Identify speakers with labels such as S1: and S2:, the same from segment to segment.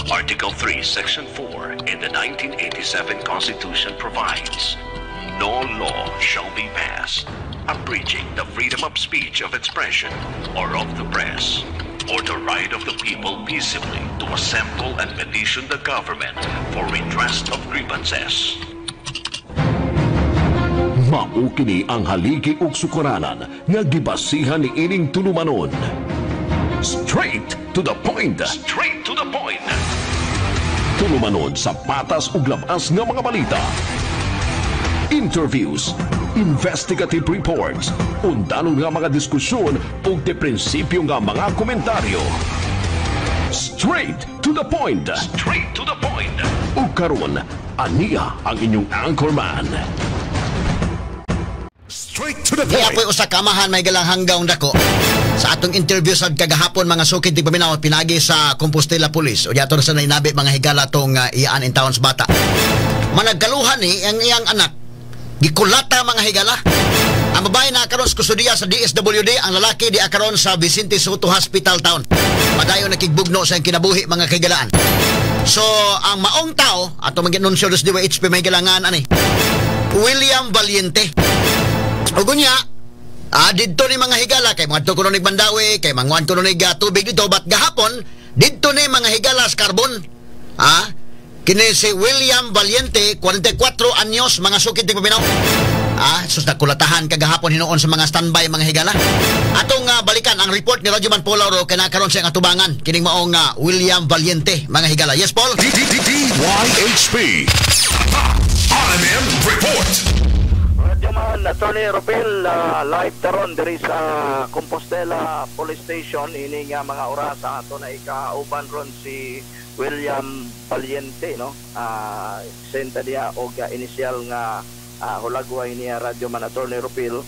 S1: Article 3, Section 4 in the 1987 Constitution provides, no law shall be passed abridging the freedom of speech, of expression, or of the press, or the right of the people peaceably to assemble and petition the government for redress of grievances.
S2: Mao kini ang haligi ug sukuranan nga gibasihan ni ining tulumanon. Straight to the point.
S1: Straight to the point.
S2: Tulumanon sa patas ug labas nga mga balita. Interviews, investigative reports, undanon nga mga diskusyon ug de prinsipyo nga mga komentaryo. Straight to the point.
S1: Straight to the point.
S2: Ug karon, aniya ang inyong anchorman. Straight to the point.
S3: Kaya po'y usa kamahan may galang hanggaw dako. Sa atong interview sa kagahapon mga sukid ti paminaw pinagi sa Compostela Police o diator sa nainabi mga higala tong iyaan in towns bata. Managkaluhan ni ang iyang anak. Gikulata mga higala. Ang babae na karon sa kustudiya sa DSWD, ang lalaki di akaron sa Vicente Soto Hospital Town. Padayon nakigbugno sa kinabuhi mga higalaan. So ang maong tao ato maginunsyo dos DWHP may galangan ani. William Valiente. Ugunya, didto ni mga higala kay mga kuno ni Bandawi, kay mga kuno ni tubig dito bat gahapon didto ni mga higala sa carbon. Kini si William Valiente, 44 anyos, mga sukid ti paminaw. Sus nakulatahan kagahapon hinuon sa mga standby mga higala. Atong balikan ang report ni Radyo Man Polaro kay nakaron sa atubangan kining maong William Valiente mga higala. Yes, Paul.
S2: DYHP
S1: RMN Report.
S4: Radyoman Attorney Ropel, live taron diri sa Compostela Police Station ini nga mga oras ato na ikauban ron si William Valiente, no? Senta dia og initial nga hulagway niya Radyoman Attorney Ropel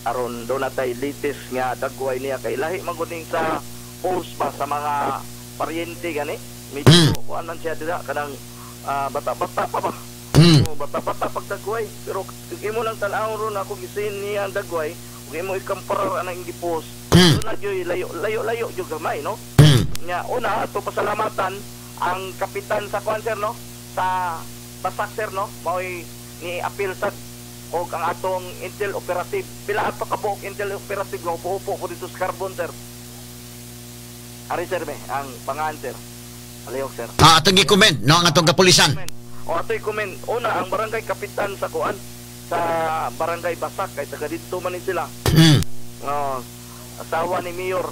S4: aron do natay latest nga dagway niya kay lahi maguning sa post pa sa mga paryente gani medyo kuanan siya dira kanang bata-bata pa ba. Bata-bata pagdagway pero kung mo lang tanaw ron ako gisin niya ang dagway kung mo ikampara anang gipost na gyoy layo jud gamay no nya una ato pasalamatan ang kapitan sa konser no sa Basak sir no mao'y ni apil sa og ang atong intel operative pila ato ka buok intel operative nga upo ko dito sa carbon sir ari sir me ang pangan sir aliyok sir
S3: Atong gi-comment no ang atong kapulisan.
S4: O ato'y comment. Una, ang barangay kapitan sa kuan sa barangay Basak kay taga dito man ni sila. Asawa ni Mayor.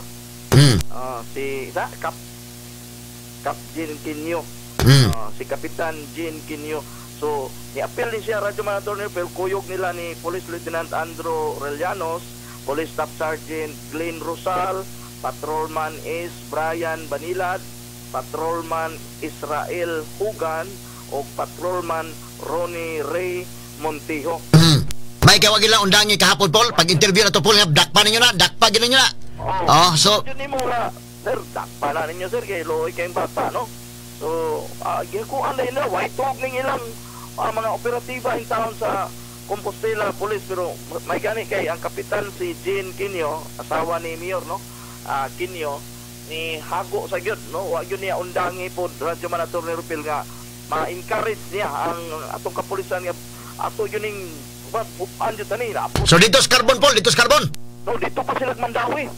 S4: Si Kap Jean Kinyo. Si Kapitan Jean Kinyo. So, ni-appeal din siya Radyo Man Attorney pero kuyog nila ni Police Lieutenant Andrew Relianos, Police Staff Sergeant Glenn Rosal, Patrolman S. Brian Banilad, Patrolman Israel Hugan, o Patrolman Ronnie Ray Montijo.
S3: May kawag ila undangi kahapon Paul pag-interview na to Paul nga dakpa ninyo na so
S4: yun ni mura sir dakpa na ninyo sir kay loy kayong bata no so gikuan na ila white talk ning ilang mga operatiba in town sa Compostela Police pero may gani kay ang kapitan si Jean Kinyo asawa ni Mayor no Kinyo ni hago sa gyud no wa gyud niya undangi pod Radyo Man Attorney Ropel nga ma-encourage niya ang atong kapulisan nga ato yun yung anjo tani na.
S3: So dito sa carbon Paul, dito sa carbon?
S4: No, dito pa sila Mandawi.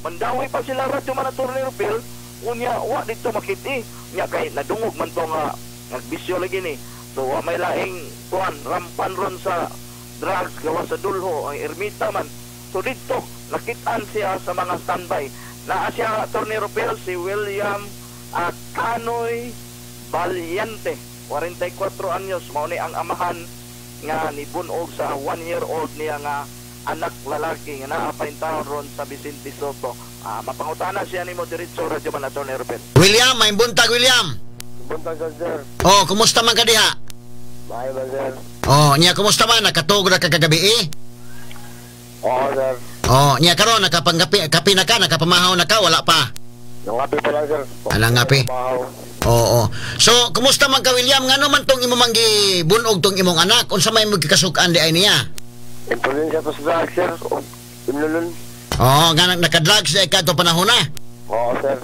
S4: Mandawi pa sila Radyo Man Attorney Ropel. Unya, dito makiti. Nya kay nadungog man to nga nagbisyo lagi ni. So may laing rampan ron sa drugs gawa sa dulho ang ermita man. So dito nakitaan siya sa mga standby. Naa siya Attorney Ropel si William Canoy Valiente, 44 anyos, mao ni ang amahan nga nibunog sa 1-year-old niya nga anak lalaki nga naapaintaon ron sa Vicente Soto. Mapangutana siya nimo diretso Radyo Man Attorney Ropel.
S3: William, may buntag William.
S4: Buntag sir.
S3: Kumusta man ka diha?
S4: Bye ba sir?
S3: Nya kumusta man nakatug ra ka kagabi
S4: sir.
S3: Nya karon kapi na ka, nakapamahaw na ka, wala pa.
S4: Nangapi pa lang sir.
S3: Nangapi. So, kumusta man ka William? Ngano man tong imong manggi bunog tong imong anak? Unsa may magkasukan di ay niya?
S4: Impulin siya to sa drugs sir. Imlulun.
S3: Nga nakadrugs di ay ka to panahon na?
S4: Sir.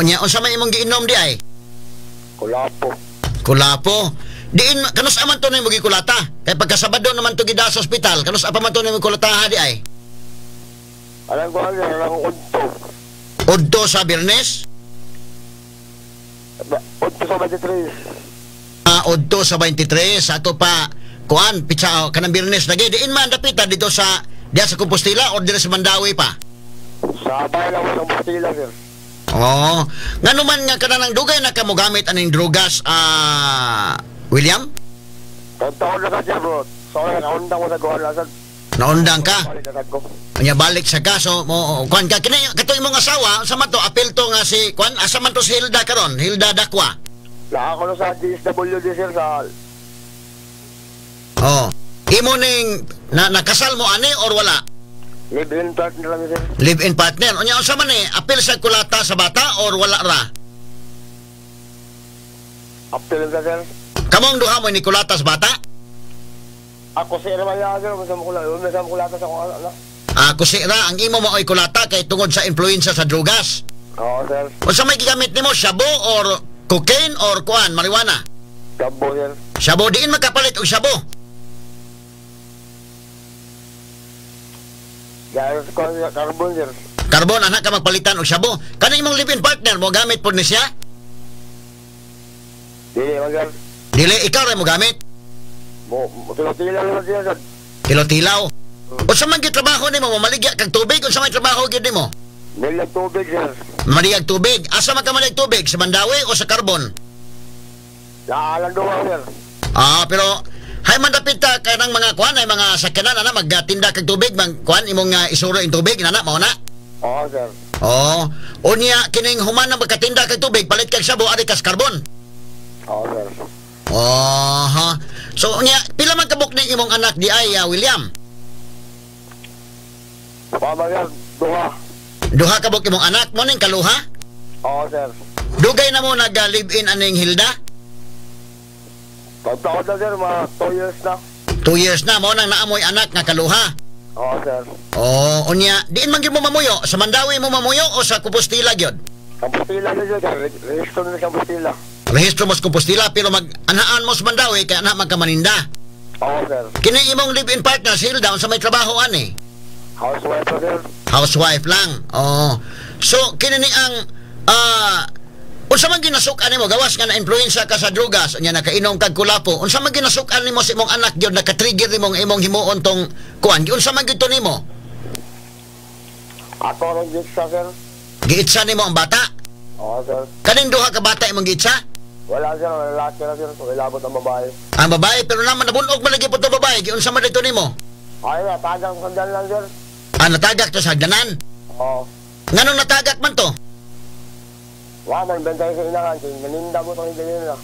S3: Nya unsa may imong giinom di ay?
S5: Kulapo.
S3: Kulapo. Diin kanus aman to nimo gikulata. Kay pagka Sabado naman to gida sa ospital, kanus apa man to nimo kulataha di ay?
S5: Alam ko sir, alam ko udto.
S3: Udto sa Biyernes?
S5: Udto sa 23.
S3: Udto sa 23 ato pa kuan pitsa kanang Biyernes lagi. Diin man dapita dito sa diya sa Compostela or dira sa Mandawi pa?
S5: Sa bayan ako ng Compostela sir.
S3: Oh, ngano man nga kanang dugay na kamo gamit aning drugas William?
S5: Taon na ka siya bro. So naundang ko sa gawa lasad.
S3: Naundang ka?
S5: Lasad ko.
S3: Nya balik sa kaso mo kuan ka kini kato imong asawa sa man to apel to nga si kuan asa man to si Hilda karon, Hilda Dakwa.
S5: La ako na sa DSWD sir sa
S3: Oh. Imo ning nakasal mo ani or wala?
S5: live-in partner lang sir.
S3: Live-in partner. Unya unsa man ni apel sa kulata sa bata or wala ra?
S5: Apel ka sir.
S3: Kamong duha mo ni kulata sa bata?
S5: Ako sir naman yan sir. Masama ko lata sa kung ano.
S3: Kusira ang imo mo ay kulata kay tungod sa influensya sa drugas.
S5: Oo sir.
S3: Unsa may gigamit nimo, shabu or cocaine or kuan, marijuana?
S5: Gabo sir.
S3: Shabu diin makapalit og shabu.
S5: Gaya sa carbon sir.
S3: Karbon anak ka magpalitan og shabu. Kanang imong live-in partner mo gamit pod ni siya?
S5: Dili man sir.
S3: Dili ikaw ra mo gamit.
S5: Tila naman siya sir.
S3: Kilo-tilaw. Unsa man gyud trabaho nimo, maligya kag tubig unsa may trabaho gyud nimo?
S5: Nilag tubig sir.
S3: Maligya tubig. Asa man ka maligya tubig sa Mandawi o sa Carbon?
S5: Naalan doon sir.
S3: Pero hay man dapit ta kanang mga kuan ay mga sakyanan ana magtinda kag tubig mang kuan imong isuro in tubig nana mao na.
S5: Oo sir.
S3: Oh, unya kining human na magkatinda kag tubig palit kag shabu ari kas Carbon.
S5: Oo sir.
S3: Oh, ha. So unya pila man kabuk ning imong anak di ay William?
S5: Pamagal, duha.
S3: Duha kabuk imong anak mo ning kaluha?
S5: Oo sir.
S3: Dugay na mo nag-live-in aning Hilda?
S5: Pagtaon na sir, mga 2 years na.
S3: 2 years na mo nang naamoy anak nga kaluha.
S5: Oo sir.
S3: Oh, unya, diin man gyud mo mamuyo sa Mandawi mo mamuyo o sa Compostela gyud?
S5: Compostela na sir, rehistro na sa Compostela.
S3: Rehistro mo sa Compostela pero mag-anhaan mo sa Mandawi kaya anak magkamaninda.
S5: Oo sir.
S3: Kini imong live-in partner si Hilda unsa may trabaho ani?
S5: Housewife na sir.
S3: Housewife lang. Oh. So kini ni ang unsa man ginasukan nimo gawas nga na-influensya ka sa drugas unya nakainom kag kulapo. Unsa man ginasukan nimo sa imong anak gyud naka-trigger nimo imong himuon tong kuan? Unsa man gyud to nimo?
S5: Ako ron gitsa sir.
S3: Giitsa nimo ang bata?
S5: Oo sir.
S3: Kaning duha ka bata imong giitsa?
S5: Wala sir, lalaki na sir. So ilabot ang babae.
S3: Ang babae pero naman nabunog man lagi po to babae. Unsa man dito nimo?
S5: Ay na, tagang sandal lang sir.
S3: Natagak to sa hagdanan?
S5: Oo.
S3: Nganong natagak man to?
S5: Wala man bentay sa inangan. Naninda mo itong hindi nila.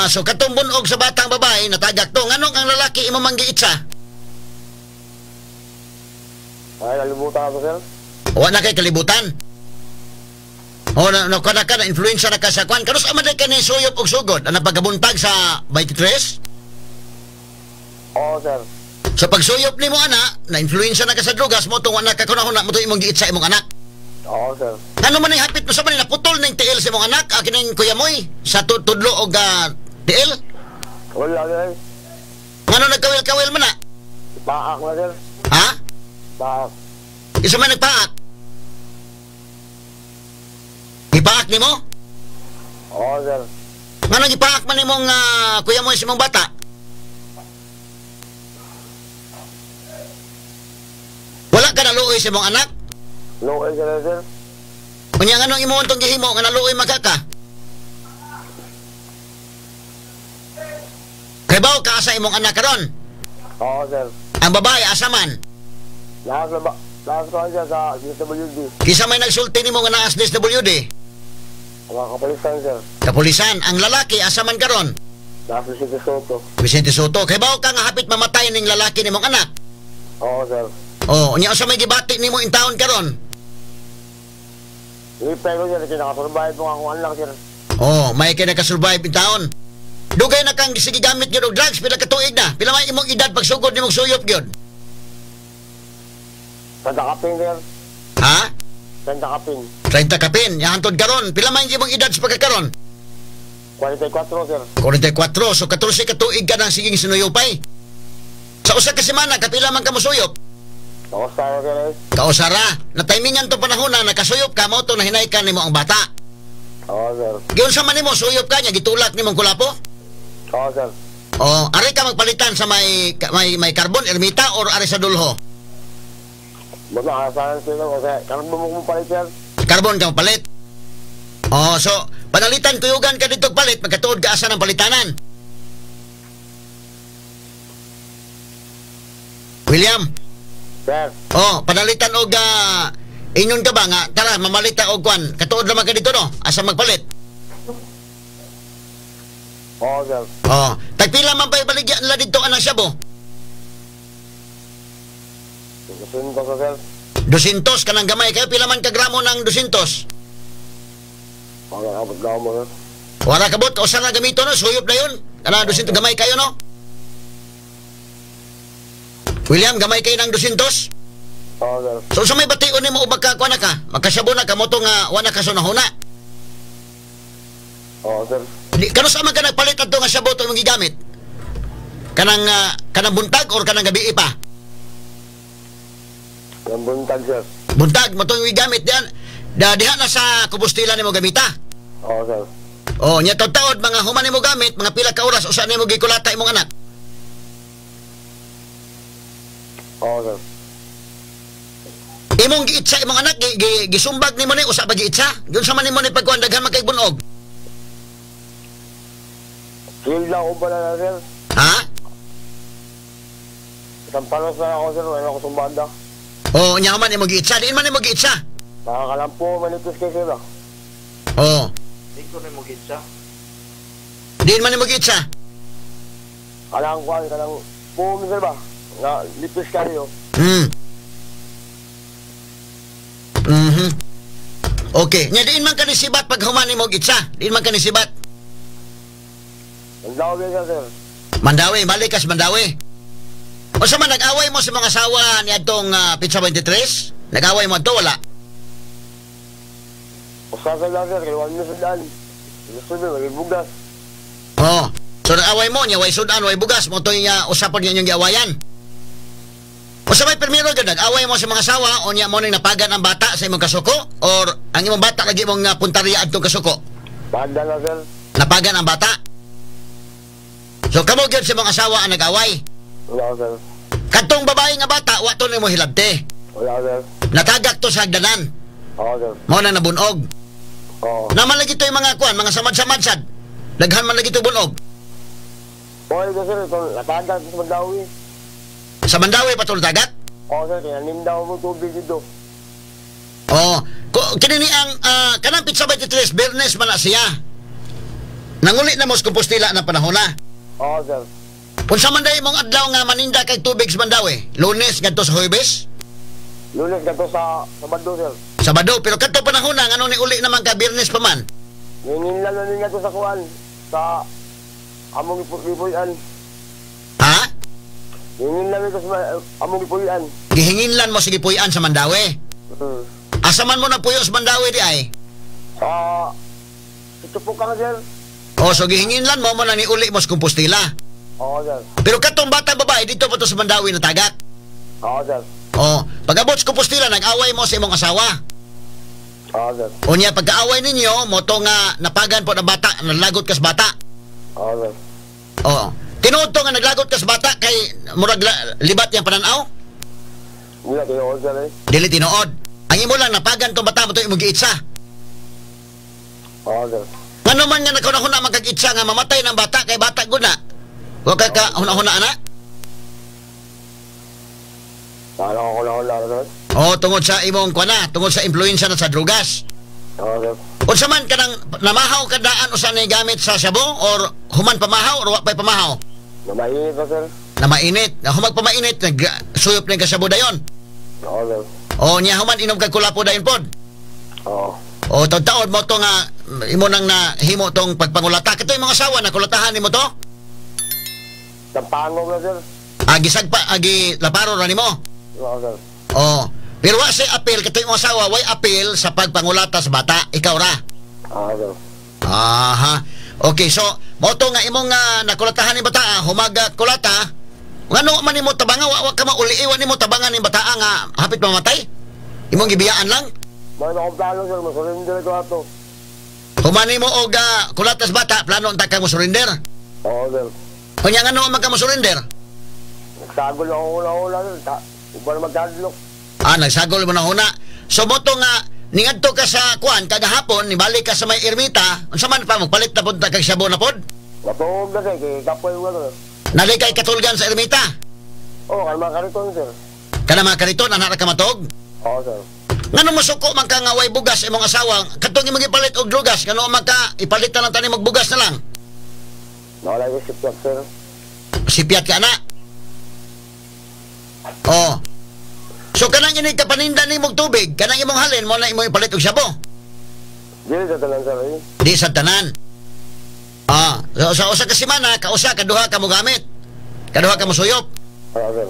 S3: So katong bunog sa batang babae natagak to. Nganong ang lalaki imo man giitsa?
S5: Ay, nalibutan ako sir.
S3: Wa na kay kalibutan. Kana ka na influensya na ka sa kwan. Kanus aman ka ni suyop og sugod ana pagabuntag sa 23?
S5: Oo sir.
S3: So pag suyop nimo ana, na-influensya na ka sa drugas mo tong anak ka kunahon mo to imong giitsa imong anak.
S5: Oo sir.
S3: Ano man ang hapit mo sa man naputol ning tiil sa imong anak kining Kuya Moy sa tudlo og tiil?
S5: Wala sir.
S3: Ngano nagkawil-kawil man na?
S5: Baak na sir.
S3: Ha?
S5: Baak.
S3: Isa man nagpaak? Ipaak nimo?
S5: Oo sir.
S3: Ngano gipaak man nimong Kuya Moy sa imong bata? Wala ka naluoy sa imong anak?
S5: Local sir.
S3: Unya nga nung imuon tong gihimo nga naluoy magkaka? Kay bawo ka sa imong anak karon?
S5: Oo sir.
S3: Ang babae asa man?
S5: Lakas ko siya sa DSWD.
S3: Kisa may nagsulti nimo nga naas DSWD?
S5: Mga kapulisan sir.
S3: Kapulisan, ang lalaki asa man karon?
S5: Nasa City Soto.
S3: Vicente Soto. Kay bawo ka nga hapit mamatay ning lalaki nimong anak?
S5: Oo sir.
S3: Oh, unya sa may gibati nimo in taon karon?
S5: Lipay ko sir, kinakasurvive mo akong anak sir.
S3: Oh, may kay nakasurvive in taon. Dugay na kang sige gamit gyud og drugs pila ka tuig na. Pila may imong edad pag sugod nimong suyop gyud?
S5: Santa Kapin sir.
S3: Ha?
S5: Santa Kapin.
S3: 30 kapin. Ya hantod karon. Pila may imong edad sa pagkakaron?
S5: 44, sir.
S3: 44. So 14 ka tuig ka nang siging sinuyopay. Sa usa ka semana kapila man ka mosuyop?
S5: Kamusta ka, sir?
S3: Kausara. Na timingan to panahon na nakasuyop ka mo to na hinay ka nimo ang bata.
S5: Oo, sir.
S3: Giun sa man nimo suyop ka nya gitulak nimong kulapo?
S5: Oo, sir.
S3: Oh, ari ka magpalitan sa may carbon ermita or ari sa dulho?
S5: Basta asahan sila ko, sir. Kanang bumukong palit, sir.
S3: Carbon ka palit. Oh, so panalitan kuyugan ka dito palit magkatuod ka asa ng palitanan. William.
S5: Sir.
S3: Oh, panalitan og inyon ka ba nga tara mamalita og kwan katuod naman ka dito no asa magpalit.
S5: Oo, sir.
S3: Oh, tagpila man pa ibaligya nila dito anang Shabu?
S5: Gusto ko, sir.
S3: 200 kanang gamay kayo pila man ka gramo ng 200?
S5: Abot daw mo, sir.
S3: Wala kabot o sana gamito no suyop na yun. Kana 200 gamay kayo no? William, gamay kayo ng 200?
S5: Oo, sir.
S3: So sa may bation nimo ubag ka kuan ka, magkasabo na ka mo to nga wala ka sunahuna.
S5: Oo, sir.
S3: Kano sa man ka nagpalit adto nga sabo to imong gigamit? Kanang buntag or kanang gabi pa?
S5: Yung buntag, sir.
S3: Buntag mo to imong gigamit diyan. Diha na sa kubustilan nimo gamita.
S5: Oo, sir.
S3: Oh, nya taud mga human nimo gamit, mga pila ka oras usa nimo gikulata imong anak.
S5: Oo, sir.
S3: Imong giitsa imong anak gisumbag nimo ni usa ba giitsa? Yun sa man nimo ni pagkuan daghan man kay bunog.
S5: Shield lang ko pala na, sir.
S3: Ha?
S5: Isang palos na ako, sir. Wala ako sumbanda.
S3: Oh, nya man nimo giitsa, diin man nimo giitsa.
S5: Nakakalampo, manipis kayo, sir.
S3: Oh,
S4: Di ko na mo gitsa.
S3: diin man nimo giitsa.
S5: Kalang kuhan, kalang puhum, sir ba? Na lipis kayo.
S3: Okay, nya diin man ka ni sibat pag human nimo giitsa. Diin man ka ni sibat.
S5: Ang daw ka, sir.
S3: Mandawi, balik ka sa Mandawi. O sa man, nag-away mo sa mga asawa ni atong Pizza 23? Nag-away mo ito, wala?
S5: Usasa lang, sir. Kaya wala nyo sundaan. Gusto nyo, maging bugas.
S3: Oo. So nag-away mo niya, way sudan, way bugas. Mo ito yung usapan niya yung giawayan. O sa may permiro ka, nag-away mo sa mga asawa o niya mo nang napagan ang bata sa imong kasuko? Or ang imong bata lagi mong puntarya atong kasuko?
S5: Banda na, sir.
S3: Napagan ang bata? So kamo gyud sa mga asawa ang nag-away.
S5: Wala, sir.
S3: Katong babae nga bata, wa to nimo hilabte.
S5: Wala, sir.
S3: Natagak to sa hagdanan.
S5: Oo, sir.
S3: Mo na nabunog.
S5: Oo.
S3: Naman lagi to yung mga kuan, mga samad-samadsad. Daghan man lagi to bunog.
S5: Oo, ito, sir. Ito, natagal sa Mandawi.
S3: Sa Mandawi pa to natagat?
S5: Oo, sir. Tinanim daw mo tubig dito.
S3: Oo. Kinini ang kanang Pizza 23, Bernes man na siya. Nanguli na mo sa Compostela na panahon na.
S5: Oo, sir.
S3: Kung sa Manday mong adlaw nga maninda kay tubig sa Mandawi, Lunes ngadto sa Huwebes,
S5: Lunes ka to sa Bando, sir.
S3: Sabado, pero kadto panahon na ano ni uli naman ka Bernes pa man.
S5: Ninginlan na niya to sa kuwan. Sa among ipuyan.
S3: Ha?
S5: Ninginlan ito sa among ipuyan.
S3: Gihinginlan mo sige puyan sa Mandawi. Asa man mo na puyo sa Mandawi di ay?
S5: Sa Itupok ka na, sir.
S3: O so gihinginlan mo na ni uli mo sa Compostela.
S5: Oo, sir.
S3: Pero katong bata babae dito pa to sa Mandawi na tagak.
S5: Oo, sir.
S3: O, pag-abot sa Compostela nag-away mo sa imong asawa.
S5: Oo, sir.
S3: O niya pagkaaway ninyo mo to nga napagan po na bata, nalagot ka sa bata.
S5: Oo, sir.
S3: O, tinuod to nga naglagot ka sa bata kay murag libat yang pananaw.
S5: Wala kayo, sir, eh.
S3: Dili tinuod. Ang imo lang napagan tong bata mo to imong giitsa.
S5: Oo, sir.
S3: Ngano man nga nakuna-huna magkagitsa nga mamatay ng bata kay bata gud na. Wa ka ka huna-huna ana?
S5: Paano ko lang, sir?
S3: O tungod sa imong kuana, tungod sa impluwensya na sa drugas.
S5: Oo, sir.
S3: Unsa man kanang namahaw ka daan usa ni gamit sa sabo or human pamahaw or wa pay pamahaw?
S5: Namainit pa, sir.
S3: Na mainit, na humag pamainit suyop ni kasabo dayon.
S5: Oo, sir.
S3: O niya human inom kag kulapo dayon pod.
S5: Oo.
S3: O taon mo to nga imo nang nahimo tong pagpangulata. Kito yung mga asawa na kulatahan nimo to?
S5: Tampangog na, sir.
S3: Agi sagpa, agi laparo ra nimo.
S5: Oo, sir.
S3: Oh, pero wa say appeal kito yung asawa, way appeal sa pagpangulata sa bata, ikaw ra.
S5: Oo, sir.
S3: Aha. Okay, so moto nga imong nakulatahan ni bata, humaga kulata. Ngano man nimo tabanga wa ka mauliiwan nimo tabangan ni bata nga hapit mamatay? Imong gibiyaan lang?
S5: May akong plano, sir. Masurrender ko ato.
S3: Humani mo og kulatas bata, plano unta ka mo surrender?
S5: Oo, sir.
S3: Kunya ngano man ka mo surrender?
S5: Nagsagol ako una-una, sir. Iba na magkadlok.
S3: Nagsagol mo na huna. So moto nga ningadto ka sa kuan kagahapon, nibalik ka sa may ermita, unsa man pa magpalit na punta kag Shabu na pod?
S5: Matuog na, sir. Kaya kapoy ko, sir.
S3: Nalay kay katulgan sa ermita.
S5: Oo, kalma ka rito, sir.
S3: Kana mga kariton anak ka matog?
S5: Oo, sir.
S3: Ngano masuko man ka nga way bugas imong asawa, katong imong ipalit og drugas, ngano man ka ipalit na lang tani magbugas na lang.
S5: Nawala yung sipyat, sir.
S3: Sipiat ka na. Oh. So kanang ini kapaninda nimong tubig, kanang imong halin mo na imong ipalit og Shabu.
S5: Dili sa tanan, sir.
S3: Di sa tanan. So, sa usa ka semana, kausa kaduha ka mo gamit. Kaduha ka mo suyop.
S5: Oo, sir.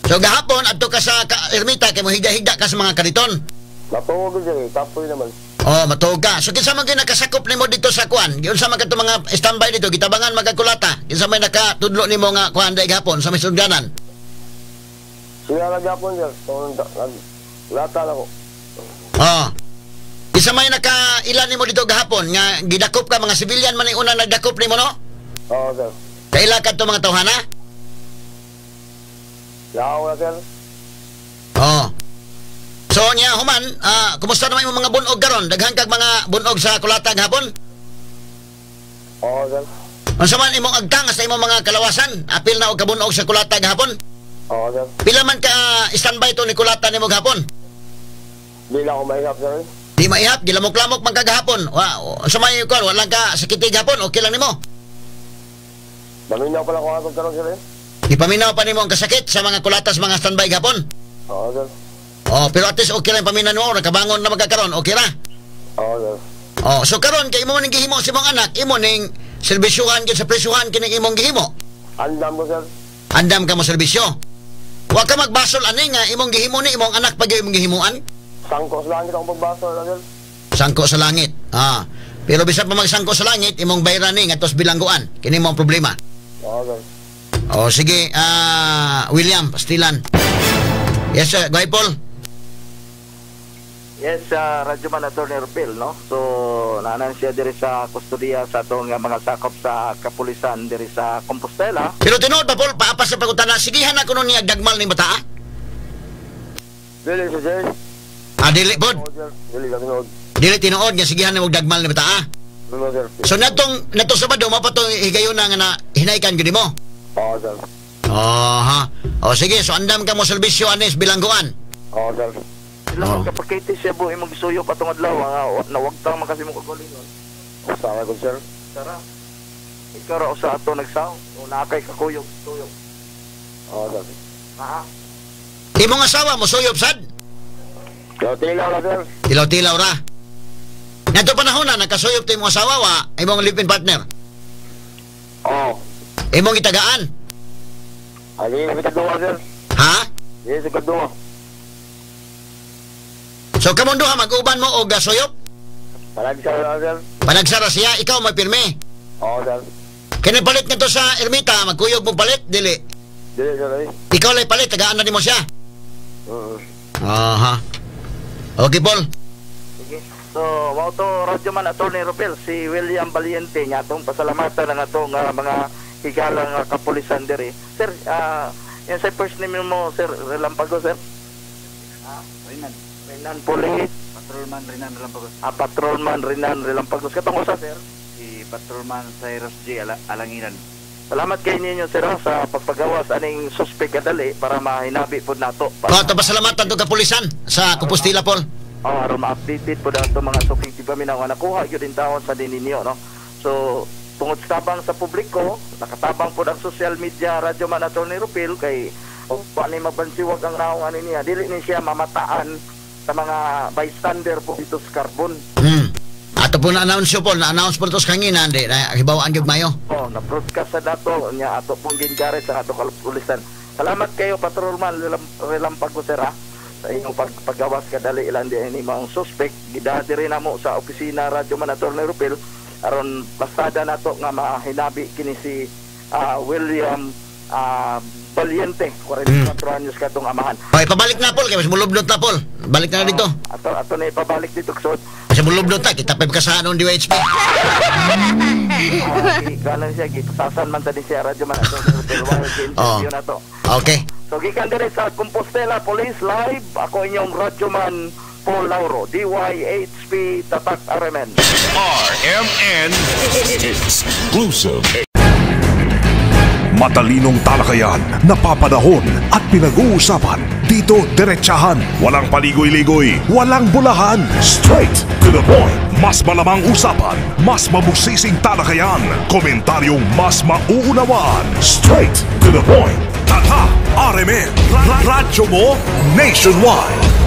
S3: So gahapon adto ka sa ermita kay mo higda-higda ka sa mga kariton.
S5: Matuog, sir. Kapoy naman.
S3: Matuog ka. So kinsa man gyud nakasakop nimo dito sa kuan? Giunsa man kadto mga standby dito, gitabangan magakulata. Kinsa may nakatudlo nimo nga kuan dai gahapon sa may sugdanan?
S5: Siya nag-apon, sir. Lata na ko.
S3: Isa may nakailan nimo dito gahapon nga gidakop ka mga civilian man yung una nagdakop nimo no?
S5: Oo, sir.
S3: Kaila ka to mga tawhana?
S5: Yaw na, sir.
S3: So niya human, kumusta naman yung mga bunog karon? Daghan kag mga bunog sa kulata gahapon?
S5: Oo, sir.
S3: Unsa man imong agtang sa imong mga kalawasan? Apil na og kabunog sa kulata gahapon?
S5: Oo, sir.
S3: Pila man ka standby to ni kulata nimo gahapon?
S5: Di lang ako mahirap, sir.
S3: Di maihap, gilamok-lamok man kagahapon. Unsa may kuan, wala ka sakit gahapon, okay lang nimo?
S5: Maminaw pala ko ato karon, sir.
S3: Ipaminaw pa nimo ang kasakit sa mga kulatas mga standby gahapon?
S5: Oo, sir.
S3: Pero at least okay lang paminaw mo, nakabangon na magkakaroon, okay ra?
S5: Oo, sir.
S3: So karon kay imo ning gihimo sa imong anak, imo ning serbisyuhan gyud sa presyuhan kining imong gihimo.
S5: Andam mo, sir.
S3: Andam ka mo serbisyo. Wa ka magbasol ani nga imong gihimo ni imong anak pag imong gihimuan.
S5: Sangko sa langit akong pagbasa, sir.
S3: Sangko sa langit. Pero bisan pa magsangko sa langit, imong bayran ni ngadtos bilangguan. Kini mo ang problema.
S5: Oo, sir.
S3: Sige, William Pastilan. Yes, sir. Go ahead, Paul.
S4: Yes, Radyoman Attorney Rupil, no? So, naanan siya diri sa kustodiya sa itong mga sakop sa kapulisan diri sa Compostela.
S3: Pero tinuod pa, Paul, paapas sa pagutana, sigihan ako nun niya dagmal ni bata,
S5: Dili, sir.
S3: Dili, Pod.
S5: Oo, sir. Dili, sir.
S3: Dili tinuod niya, sigihan na dagmal ni bata,
S5: Dili, sir.
S3: So, natong Sabado, mapato higayon na nga na hinaykan gini mo.
S5: Oo, sir.
S3: Sige, so andam ka mo serbisyo, anis, bilangguan.
S5: Oo, sir.
S4: Sila magkapakiti siya po, imong gisuyo patong adlaw, nawagtang man kasi mo kagulingon.
S5: Sama ko, sir.
S4: Tara. Ikaw ra usa ato nagsaw. O nakay kakuyog, tuyog.
S5: Oo, sir.
S3: Imong asawa mo, suyop sad?
S5: Tilaw na, sir.
S3: Tilaw-tilaw ra. Nato panahon na, nagkasuyop to imong asawa, imong live-in partner.
S5: Oo.
S3: Imong itagaan.
S5: Ali, may kadua, sir.
S3: Ha?
S5: Yes, kadua.
S3: So, kamundo ha, mag-uban mo o gasuyop?
S5: Panagsara na, sir.
S3: Panagsara siya, ikaw may pirme.
S5: Oo, sir.
S3: Kinipalit nga to sa ermita, magkuyog mo palit, dili.
S5: Dili, sir.
S3: Ikaw lay palit, tagaan na ni mo siya. Okay, Paul.
S4: Sige. So, mao to Radyoman Attorney Rupil, si William Valiente nga atong pasalamatan ng atong mga higalang kapulisan diri. Sir, yan sa first name mo, sir, Relampago, sir? Renan Pulit.
S6: Patrolman Renan Relampagos.
S4: Patrolman Renan Relampagos. Katong usa, sir?
S6: Si Patrolman Cyrus J. Alanginan.
S4: Salamat kay ninyo, sir, sa pagpagawas aning suspect kadali para mahinabi po nato.
S3: Ito pasalamatan to kapulisan sa Compostela, Paul.
S4: Aron ma-updated po dato mga suking tibaminaw nga nakuha yun din taon sa din ninyo, no? So, tungod sa tabang sa publiko, nakatabang po ang social media Radyoman Attorney Rupil kay paano mabansiwag ang naong ano niya, dili ni siya mamataan sa mga bystander po dito sa Carbon.
S3: Ato po na-announce po, na-announce po ito sa kangina, hindi, hibawaan yung mayo.
S4: Na-broadcast sa dato, niya ato pong gingarit sa ato kapulisan. Salamat kayo, Patrolman Relampago, sir, sa inyong paggawas kadali ilan din ni mga suspect. Gidati rin na mo sa opisina Radyoman Attorney Rupil aron pasada nato nga mahinabi kini si William Valiente, 44 anyos katong amahan.
S3: Okay, pabalik na Paul, kaya mas mulubdot na Paul. Balik na dito.
S4: Ato na ipabalik dito kusod.
S3: Kasi mulubdot na, kita pa kasahan ng DWHP.
S4: Galang siya, gitasan man tadi siya radyo man ato. Interview na to.
S3: Okay.
S4: So gikan dire sa Compostela Police Live, ako inyong radyoman Paul Lauro, DYHP Tatak RMN.
S2: RMN exclusive.
S7: Matalinong talakayan, napapanahon at pinag-uusapan. Dito diretsahan, walang paligoy-ligoy, walang bulahan. Straight to the point. Mas malamang usapan, mas mabusising talakayan, komentaryong mas mauunawaan. Straight to the point. Tatak RMN, radyo mo nationwide.